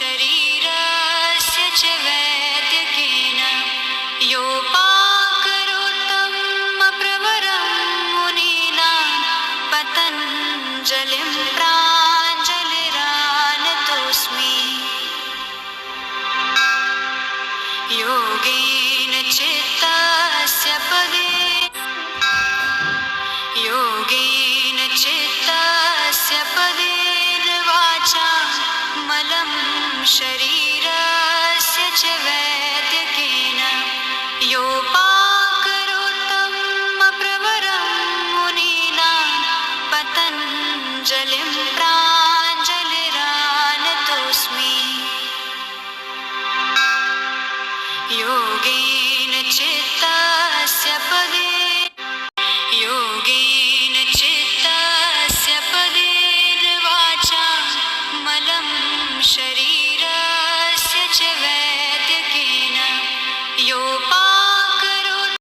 शरीरस्य च वैद्यकेन योपाकरोत्तम प्रवरं मुनीना पतञ्जलिं प्राञ्जलिरानतोऽस्मि। योगेन चित्तस्य पदे योगेन चित्तस्य पदेन वाचा मलं शरीरस्य च वैद्यकेन योपाकरोत्तम प्रवरं मुनीना पतञ्जलिं प्राञ्जलिरानतोऽस्मि। योगेन चित्तस्य पदे योगेन चित्तस्य पदेन वाचा मलं शरीरस्य च